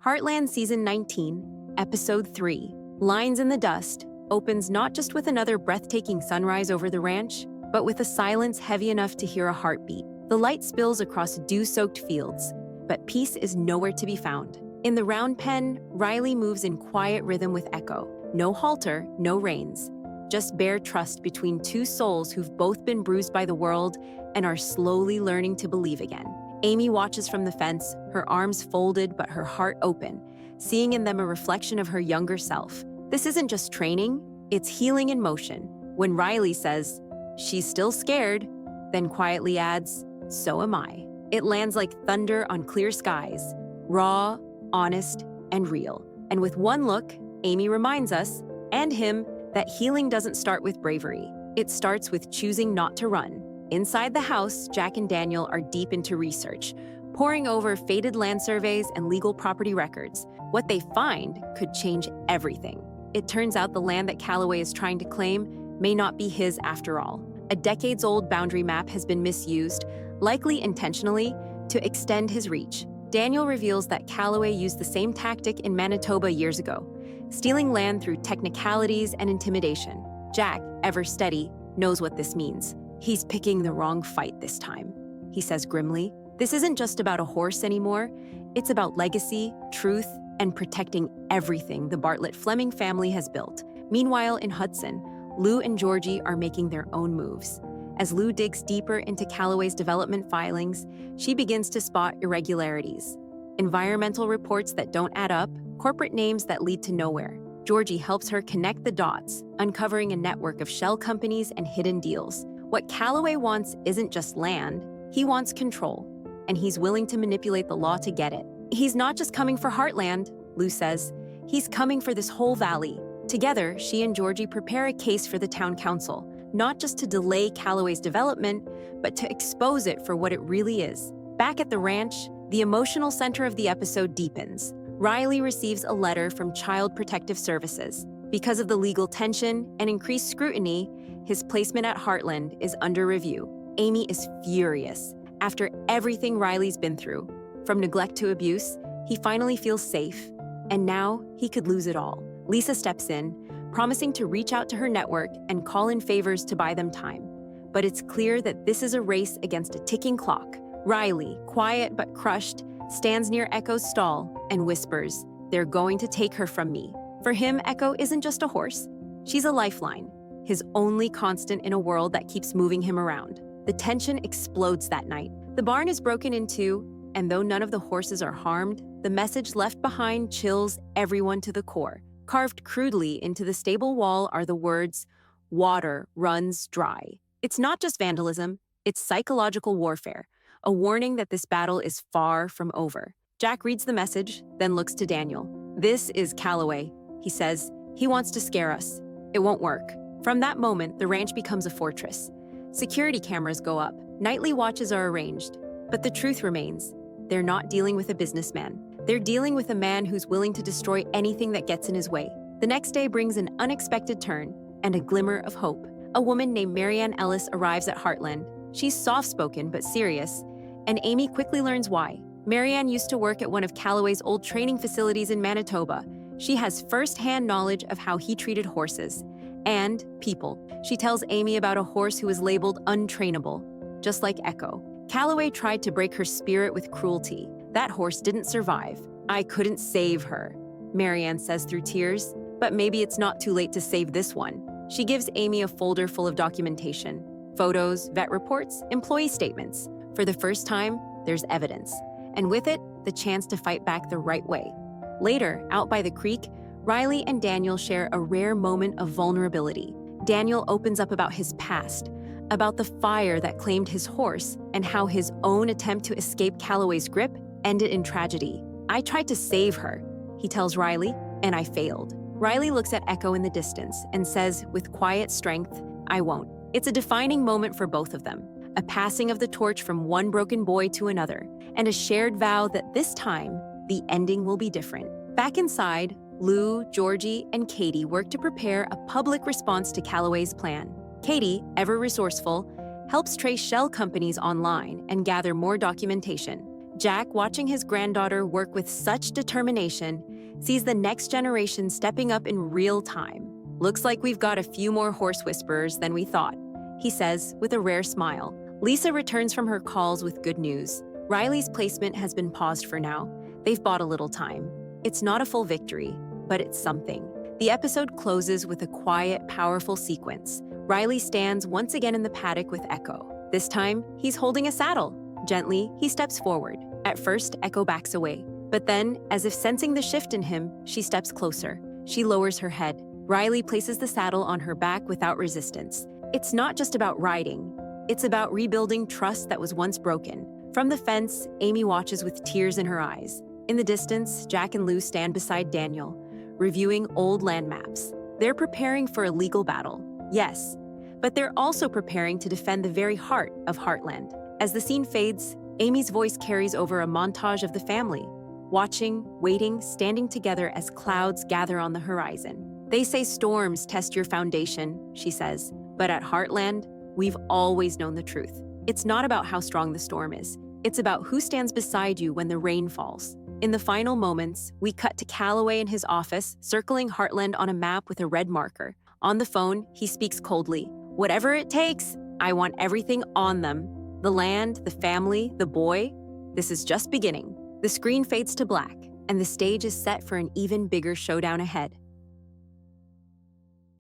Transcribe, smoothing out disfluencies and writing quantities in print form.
Heartland Season 19, Episode 3, Lines in the Dust, opens not just with another breathtaking sunrise over the ranch, but with a silence heavy enough to hear a heartbeat. The light spills across dew-soaked fields, but peace is nowhere to be found. In the round pen, Riley moves in quiet rhythm with Echo. No halter, no reins. Just bare trust between two souls who've both been bruised by the world and are slowly learning to believe again. Amy watches from the fence, her arms folded but her heart open, seeing in them a reflection of her younger self. This isn't just training, it's healing in motion. When Riley says, "She's still scared," then quietly adds, "So am I." It lands like thunder on clear skies, raw, honest, and real. And with one look, Amy reminds us, and him, that healing doesn't start with bravery. It starts with choosing not to run. Inside the house, Jack and Daniel are deep into research, poring over faded land surveys and legal property records. What they find could change everything. It turns out the land that Calloway is trying to claim may not be his after all. A decades-old boundary map has been misused, likely intentionally, to extend his reach. Daniel reveals that Calloway used the same tactic in Manitoba years ago, stealing land through technicalities and intimidation. Jack, ever steady, knows what this means. "He's picking the wrong fight this time," he says grimly. This isn't just about a horse anymore. It's about legacy, truth, and protecting everything the Bartlett-Fleming family has built. Meanwhile, in Hudson, Lou and Georgie are making their own moves. As Lou digs deeper into Calloway's development filings, she begins to spot irregularities. Environmental reports that don't add up, corporate names that lead to nowhere. Georgie helps her connect the dots, uncovering a network of shell companies and hidden deals. What Calloway wants isn't just land, he wants control, and he's willing to manipulate the law to get it. He's not just coming for Heartland, Lou says. He's coming for this whole valley. Together, she and Georgie prepare a case for the town council, not just to delay Calloway's development, but to expose it for what it really is. Back at the ranch, the emotional center of the episode deepens. Riley receives a letter from Child Protective Services. Because of the legal tension and increased scrutiny, his placement at Heartland is under review. Amy is furious. After everything Riley's been through, from neglect to abuse, he finally feels safe. And now, he could lose it all. Lisa steps in, promising to reach out to her network and call in favors to buy them time. But it's clear that this is a race against a ticking clock. Riley, quiet but crushed, stands near Echo's stall and whispers, "They're going to take her from me." For him, Echo isn't just a horse. She's a lifeline, his only constant in a world that keeps moving him around. The tension explodes that night. The barn is broken in two, and though none of the horses are harmed, the message left behind chills everyone to the core. Carved crudely into the stable wall are the words, "Water runs dry." It's not just vandalism, it's psychological warfare, a warning that this battle is far from over. Jack reads the message, then looks to Daniel. "This is Calloway," he says. "He wants to scare us. It won't work." From that moment, the ranch becomes a fortress. Security cameras go up, nightly watches are arranged. But the truth remains. They're not dealing with a businessman. They're dealing with a man who's willing to destroy anything that gets in his way. The next day brings an unexpected turn and a glimmer of hope. A woman named Marianne Ellis arrives at Heartland. She's soft-spoken but serious, and Amy quickly learns why. Marianne used to work at one of Calloway's old training facilities in Manitoba. She has first-hand knowledge of how he treated horses and people. She tells Amy about a horse who was labeled untrainable, just like Echo. Calloway tried to break her spirit with cruelty. That horse didn't survive. "I couldn't save her," Marianne says through tears, "but maybe it's not too late to save this one." She gives Amy a folder full of documentation, photos, vet reports, employee statements. For the first time, there's evidence, and with it, the chance to fight back the right way. Later, out by the creek, Riley and Daniel share a rare moment of vulnerability. Daniel opens up about his past, about the fire that claimed his horse, and how his own attempt to escape Calloway's grip ended in tragedy. "I tried to save her," he tells Riley, "and I failed." Riley looks at Echo in the distance and says, with quiet strength, "I won't." It's a defining moment for both of them, a passing of the torch from one broken boy to another, and a shared vow that this time, the ending will be different. Back inside, Lou, Georgie, and Katie work to prepare a public response to Calloway's plan. Katie, ever resourceful, helps trace shell companies online and gather more documentation. Jack, watching his granddaughter work with such determination, sees the next generation stepping up in real time. "Looks like we've got a few more horse whisperers than we thought," he says with a rare smile. Lisa returns from her calls with good news. Riley's placement has been paused for now. They've bought a little time. It's not a full victory, but it's something. The episode closes with a quiet, powerful sequence. Riley stands once again in the paddock with Echo. This time, he's holding a saddle. Gently, he steps forward. At first, Echo backs away. But then, as if sensing the shift in him, she steps closer. She lowers her head. Riley places the saddle on her back without resistance. It's not just about riding. It's about rebuilding trust that was once broken. From the fence, Amy watches with tears in her eyes. In the distance, Jack and Lou stand beside Daniel, reviewing old land maps. They're preparing for a legal battle, yes, but they're also preparing to defend the very heart of Heartland. As the scene fades, Amy's voice carries over a montage of the family, watching, waiting, standing together as clouds gather on the horizon. "They say storms test your foundation," she says, "but at Heartland, we've always known the truth. It's not about how strong the storm is. It's about who stands beside you when the rain falls." In the final moments, we cut to Calloway in his office, circling Heartland on a map with a red marker. On the phone, he speaks coldly. "Whatever it takes, I want everything on them. The land, the family, the boy. This is just beginning." The screen fades to black, and the stage is set for an even bigger showdown ahead.